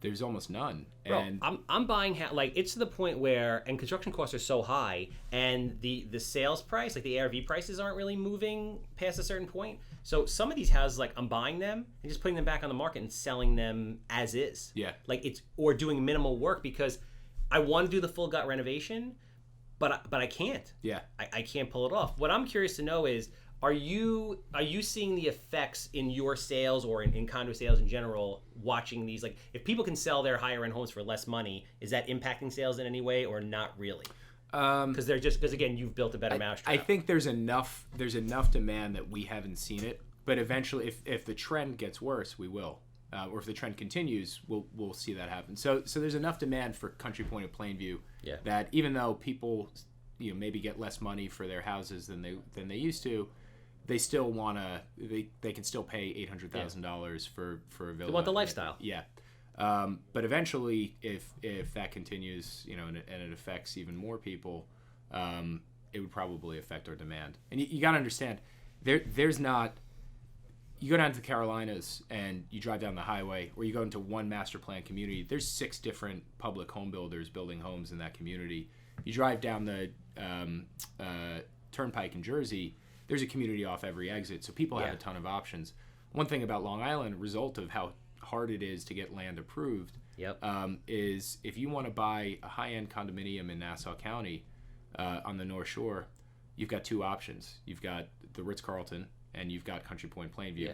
Speaker 3: there's almost none.
Speaker 4: Bro,
Speaker 3: And
Speaker 4: I'm buying like, it's to the point where, and construction costs are so high, and the sales price, like the ARV prices, aren't really moving past a certain point. So some of these houses, like, I'm buying them and just putting them back on the market and selling them as is.
Speaker 3: Yeah.
Speaker 4: Like, or doing minimal work because I want to do the full gut renovation, but I can't.
Speaker 3: Yeah.
Speaker 4: I can't pull it off. What I'm curious to know is, Are you seeing the effects in your sales or in condo sales in general, watching these? Like, if people can sell their higher end homes for less money, is that impacting sales in any way, or not really? Because again, you've built a better mousetrap.
Speaker 3: I think there's enough demand that we haven't seen it, but eventually, if the trend gets worse, we will, or if the trend continues, we'll see that happen. So there's enough demand for Country Point and Plainview that even though people, maybe get less money for their houses than they used to, they still want to. They can still pay $800,000 for a villa.
Speaker 4: They want the lifestyle.
Speaker 3: Yeah, but eventually, if that continues, and it affects even more people, it would probably affect our demand. And you got to understand, there's not. You go down to the Carolinas and you drive down the highway, or you go into one master plan community. There's 6 different public home builders building homes in that community. You drive down the Turnpike in Jersey. There's a community off every exit, so people have a ton of options. One thing about Long Island, result of how hard it is to get land approved, is if you want to buy a high-end condominium in Nassau County on the North Shore, you've got 2 options. You've got the Ritz-Carlton, and you've got Country Point Plainview.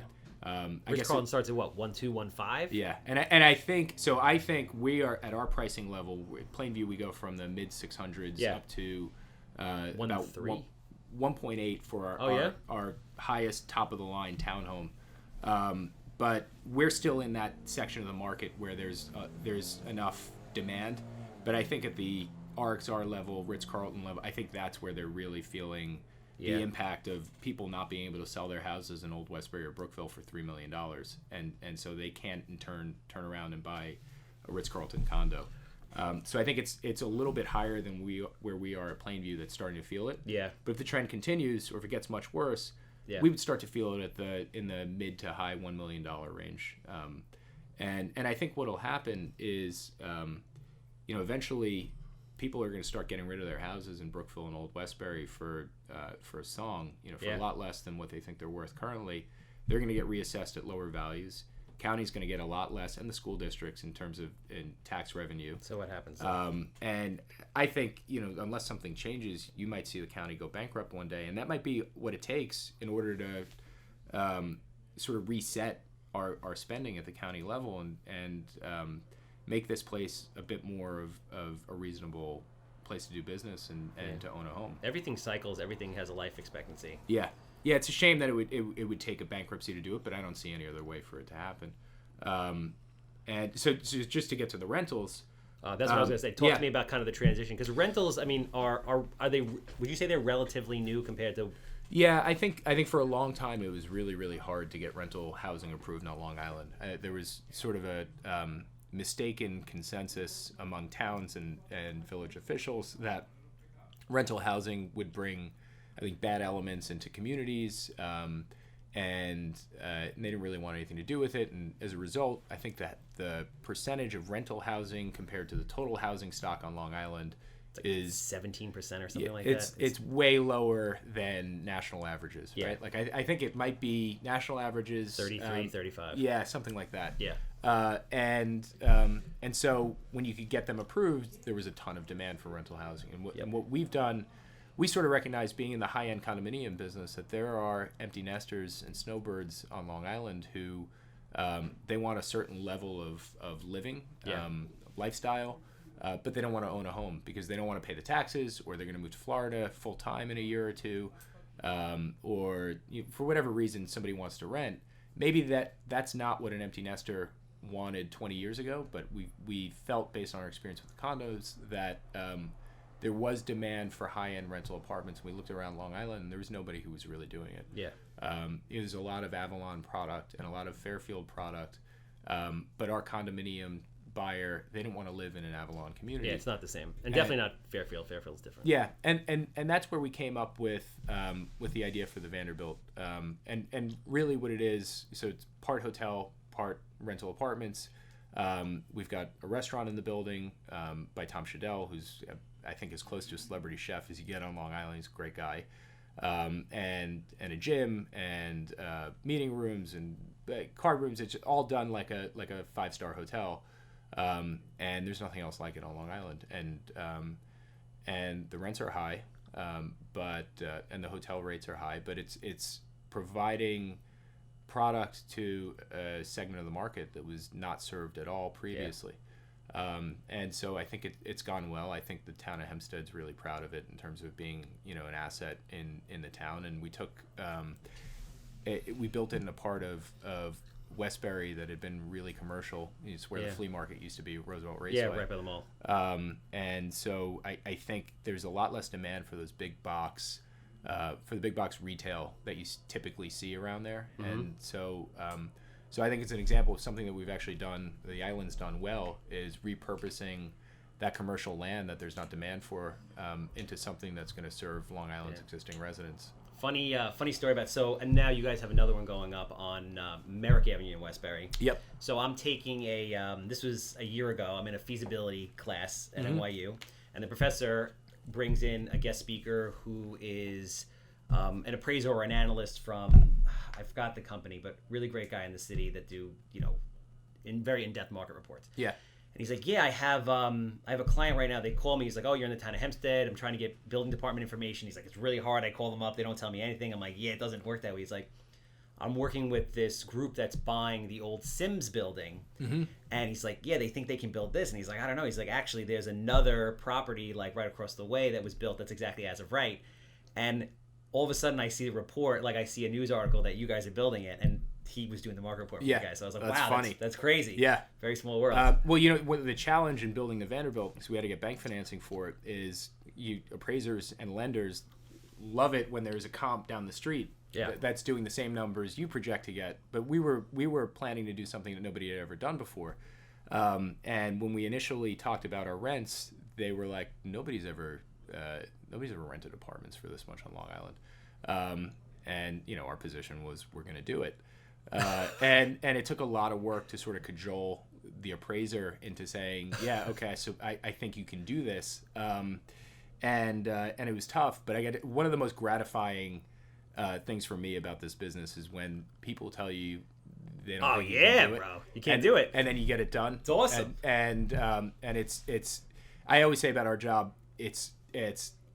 Speaker 4: Ritz-Carlton starts at what, 1.215?
Speaker 3: Yeah, and I think so. I think we are at our pricing level. Plainview, we go from the mid 600s up to about 1.8 for our highest top of the line townhome, but we're still in that section of the market where there's enough demand. But I think at the RXR level, Ritz-Carlton level, I think that's where they're really feeling the impact of people not being able to sell their houses in Old Westbury or Brookville for $3 million, and so they can't in turn around and buy a Ritz-Carlton condo. So I think it's a little bit higher than where we are at Plainview that's starting to feel it. Yeah. But if the trend continues, or if it gets much worse, we would start to feel it in the mid to high $1 million range. And I think what'll happen is, eventually people are going to start getting rid of their houses in Brookville and Old Westbury for a song, for a lot less than what they think they're worth currently. They're going to get reassessed at lower values. County's going to get a lot less, and the school districts in terms of in tax revenue.
Speaker 4: So what happens?
Speaker 3: And I think, unless something changes, you might see the county go bankrupt one day, and that might be what it takes in order to sort of reset our spending at the county level and make this place a bit more of a reasonable place to do business and to own a home.
Speaker 4: Everything cycles. Everything has a life expectancy.
Speaker 3: Yeah. Yeah, it's a shame that it would take a bankruptcy to do it, but I don't see any other way for it to happen. And so just to get to the rentals,
Speaker 4: that's what I was going to say. Talk to me about kind of the transition, because rentals, I mean, are they? Would you say they're relatively new compared to?
Speaker 3: Yeah, I think for a long time it was really, really hard to get rental housing approved on Long Island. There was sort of a mistaken consensus among towns and village officials that rental housing would bring, I think, bad elements into communities, and they didn't really want anything to do with it. And as a result, I think that the percentage of rental housing compared to the total housing stock on Long Island is
Speaker 4: 17% or something like
Speaker 3: that. It's way lower than national averages,
Speaker 4: Yeah.
Speaker 3: right? Like I think it might be national averages
Speaker 4: 33, 35.
Speaker 3: Yeah, something like that.
Speaker 4: Yeah.
Speaker 3: And so when you could get them approved, there was a ton of demand for rental housing. And what we've done, we sort of recognize, being in the high-end condominium business, that there are empty nesters and snowbirds on Long Island who they want a certain level of living, lifestyle, but they don't want to own a home because they don't want to pay the taxes, or they're going to move to Florida full-time in a year or two, or for whatever reason somebody wants to rent. Maybe that's not what an empty nester wanted 20 years ago, but we felt, based on our experience with the condos, that there was demand for high-end rental apartments. We looked around Long Island, and there was nobody who was really doing it.
Speaker 4: Yeah.
Speaker 3: There's a lot of Avalon product and a lot of Fairfield product, but our condominium buyer, they didn't want to live in an Avalon community.
Speaker 4: Yeah, it's not the same, and definitely not Fairfield. Fairfield's different.
Speaker 3: Yeah, and that's where we came up with the idea for the Vanderbilt, and really what it is. So it's part hotel, part rental apartments. We've got a restaurant in the building by Tom Shadell, who's I think as close to a celebrity chef as you get on Long Island. He's a great guy, and a gym and meeting rooms and card rooms. It's all done like a 5-star hotel. And there's nothing else like it on Long Island, and the rents are high, but and the hotel rates are high, but it's providing product to a segment of the market that was not served at all previously. And so I think it's gone well. I think the town of Hempstead's really proud of it in terms of being, an asset in the town. And we took we built it in a part of Westbury that had been really commercial. It's where the flea market used to be, Roosevelt Raceway.
Speaker 4: Yeah, right by the mall.
Speaker 3: And so I think there's a lot less demand for those big box, retail that you typically see around there. Mm-hmm. And so I think it's an example of something that we've actually done, the island's done well, is repurposing that commercial land that there's not demand for into something that's going to serve Long Island's existing residents.
Speaker 4: Funny story about, and now you guys have another one going up on Merrick Avenue in Westbury.
Speaker 3: Yep.
Speaker 4: So I'm taking this was a year ago, I'm in a feasibility class at NYU, and the professor brings in a guest speaker who is an appraiser or an analyst from, I forgot the company, but really great guy in the city that do, very in-depth market reports.
Speaker 3: Yeah.
Speaker 4: And he's like, yeah, I have a client right now. They call me. He's like, oh, you're in the town of Hempstead. I'm trying to get building department information. He's like, it's really hard. I call them up. They don't tell me anything. I'm like, yeah, it doesn't work that way. He's like, I'm working with this group that's buying the old Sims building. Mm-hmm. And he's like, yeah, they think they can build this. And he's like, I don't know. He's like, actually, there's another property like right across the way that was built that's exactly as of right. And all of a sudden I see a report, like I see a news article that you guys are building it. And he was doing the market report for you guys. So I was like,
Speaker 3: that's
Speaker 4: wow,
Speaker 3: funny.
Speaker 4: That's crazy.
Speaker 3: Yeah.
Speaker 4: Very small world.
Speaker 3: The challenge in building the Vanderbilt, because we had to get bank financing for it, is appraisers and lenders love it when there's a comp down the street that's doing the same numbers you project to get. But we were planning to do something that nobody had ever done before. And when we initially talked about our rents, they were like, nobody's ever rented apartments for this much on Long Island. And our position was, we're going to do it. And it took a lot of work to sort of cajole the appraiser into saying, yeah, okay, so I think you can do this. And it was tough, but one of the most gratifying things for me about this business is when people tell you they don't think you can do it.
Speaker 4: Bro, you can't do it,
Speaker 3: and then you get it done.
Speaker 4: It's awesome.
Speaker 3: And it's I always say about our job, it's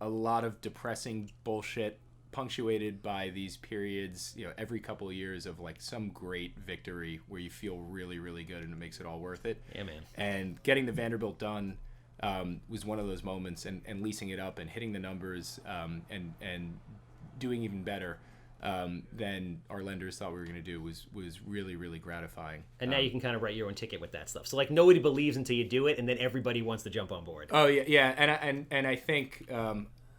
Speaker 3: a lot of depressing bullshit punctuated by these periods, every couple of years of like some great victory where you feel really, really good and it makes it all worth it.
Speaker 4: Yeah, man.
Speaker 3: And getting the Vanderbilt done was one of those moments, and leasing it up and hitting the numbers and doing even better than our lenders thought we were going to do was really, really gratifying.
Speaker 4: And now you can kind of write your own ticket with that stuff. So like nobody believes until you do it, and then everybody wants to jump on board.
Speaker 3: Oh yeah. And I think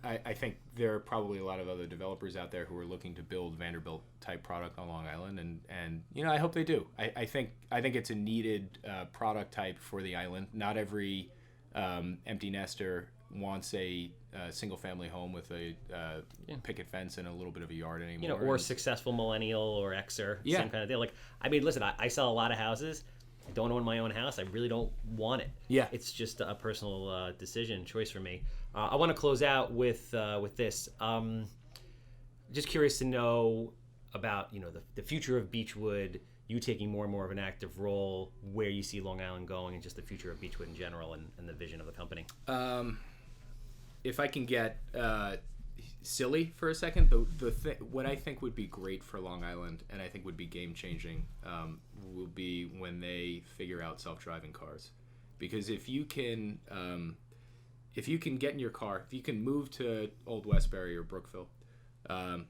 Speaker 3: I think there are probably a lot of other developers out there who are looking to build Vanderbilt type product on Long Island, and I hope they do. I think it's a needed product type for the island. Not every empty nester wants a single family home with a picket fence and a little bit of a yard anymore.
Speaker 4: Or successful millennial or Xer, same kind of deal. Like, I mean, listen, I sell a lot of houses. I don't own my own house. I really don't want it.
Speaker 3: Yeah.
Speaker 4: It's just a personal decision, choice for me. I want to close out with this. Just curious to know about, the future of Beechwood, you taking more and more of an active role, where you see Long Island going, and just the future of Beechwood in general and the vision of the company.
Speaker 3: If I can get silly for a second, what I think would be great for Long Island, and I think would be game changing, will be when they figure out self-driving cars. Because if you can get in your car, if you can move to Old Westbury or Brookville,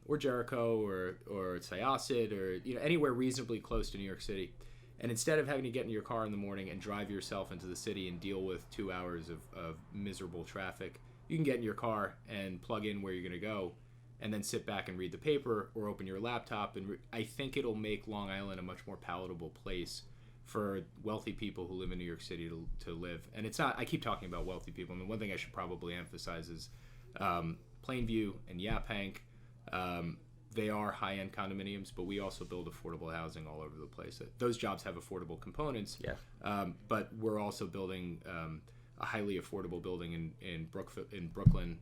Speaker 3: or Jericho or Syosset or anywhere reasonably close to New York City, and instead of having to get in your car in the morning and drive yourself into the city and deal with 2 hours of miserable traffic, you can get in your car and plug in where you're going to go and then sit back and read the paper or open your laptop. And I think it'll make Long Island a much more palatable place for wealthy people who live in New York City to live. And it's not, I keep talking about wealthy people. I mean, one thing I should probably emphasize is Plainview and Yaphank, they are high-end condominiums, but we also build affordable housing all over the place. Those jobs have affordable components, but we're also building a highly affordable building in Brooklyn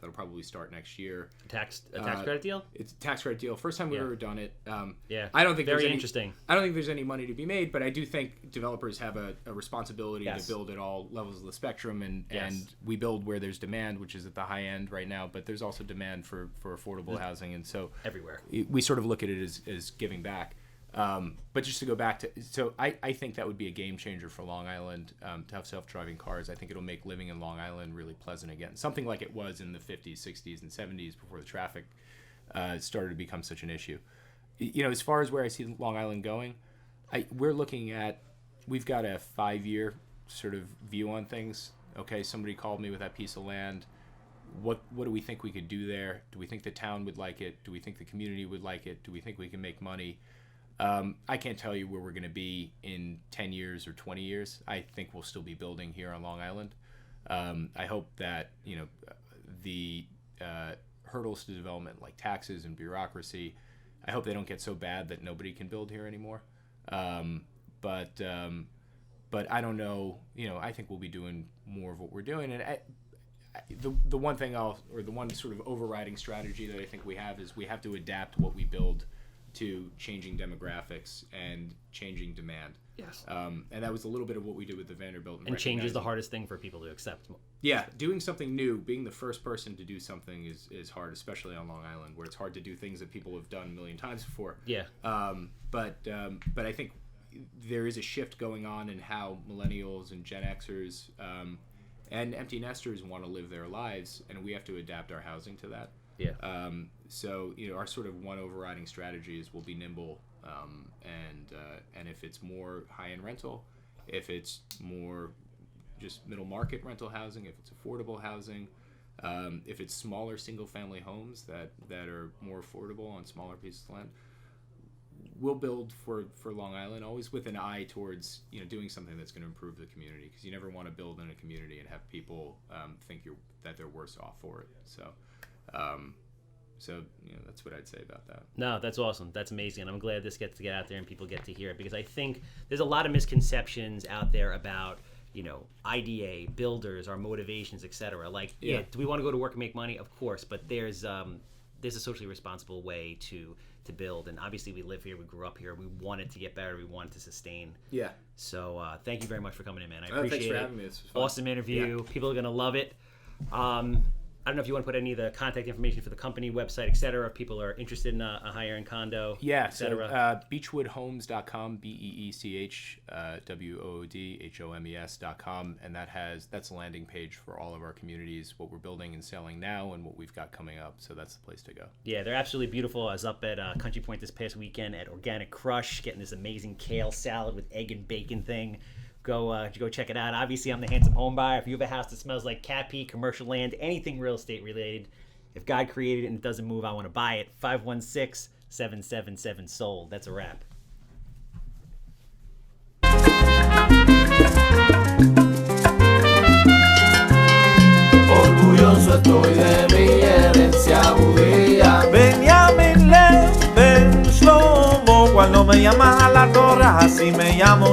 Speaker 3: that'll probably start next year.
Speaker 4: A tax credit deal?
Speaker 3: It's a tax credit deal. First time we've ever done it.
Speaker 4: I
Speaker 3: don't think
Speaker 4: very interesting.
Speaker 3: I don't think there's any money to be made, but I do think developers have a responsibility to build at all levels of the spectrum, and we build where there's demand, which is at the high end right now, but there's also demand for affordable housing, and so
Speaker 4: everywhere
Speaker 3: we sort of look at it as giving back. But just to go back to, so I think that would be a game changer for Long Island, to have self-driving cars. I think it'll make living in Long Island really pleasant again. Something like it was in the 50s, 60s, and 70s before the traffic started to become such an issue. As far as where I see Long Island going, we've got a 5-year sort of view on things. Okay, somebody called me with that piece of land. What do we think we could do there? Do we think the town would like it? Do we think the community would like it? Do we think we can make money? I can't tell you where we're going to be in 10 years or 20 years. I think we'll still be building here on Long Island. I hope that, the hurdles to development like taxes and bureaucracy, I hope they don't get so bad that nobody can build here anymore. But I don't know, I think we'll be doing more of what we're doing. And the one thing the one sort of overriding strategy that I think we have is we have to adapt what we build to changing demographics and changing demand.
Speaker 4: Yes.
Speaker 3: And that was a little bit of what we did with the Vanderbilt.
Speaker 4: And change is the hardest thing for people to accept.
Speaker 3: Yeah, doing something new, being the first person to do something is hard, especially on Long Island, where it's hard to do things that people have done a million times before.
Speaker 4: Yeah.
Speaker 3: But I think there is a shift going on in how millennials and Gen Xers and empty nesters want to live their lives, and we have to adapt our housing to that.
Speaker 4: Yeah.
Speaker 3: So our sort of one overriding strategy is we'll be nimble, and if it's more high-end rental, if it's more just middle market rental housing, if it's affordable housing, if it's smaller single-family homes that are more affordable on smaller pieces of land, we'll build for Long Island, always with an eye towards doing something that's going to improve the community, because you never want to build in a community and have people think that they're worse off for it. So that's what I'd say about that.
Speaker 4: No, that's awesome. That's amazing. And I'm glad this gets to get out there and people get to hear it, because I think there's a lot of misconceptions out there about, IDA, builders, our motivations, etc. Like, do we want to go to work and make money? Of course, but there's a socially responsible way to build. And obviously we live here, we grew up here, we want it to get better, we want it to sustain.
Speaker 3: Yeah.
Speaker 4: So thank you very much for coming in, man. I appreciate it.
Speaker 3: Thanks for having me. This was fun.
Speaker 4: Awesome interview. Yeah. People are going to love it. I don't know if you want to put any of the contact information for the company, website, etc. If people are interested in a higher-end condo, etc.
Speaker 3: So beechwoodhomes.com, BeechWoodHomes.com, and that's a landing page for all of our communities, what we're building and selling now, and what we've got coming up. So that's the place to go. Yeah, they're absolutely beautiful. I was up at Country Point this past weekend at Organic Crush, getting this amazing kale salad with egg and bacon thing. Go check it out. Obviously, I'm the Handsome Homebuyer. If you have a house that smells like cat pee, commercial land, anything real estate related, if God created it and it doesn't move, I want to buy it. 516-777-SOLD. That's a wrap.
Speaker 5: Orgulloso estoy de mi herencia judía. Benjamín Lev Ben Shlomo, cuando me llaman a la torre, así me llamo.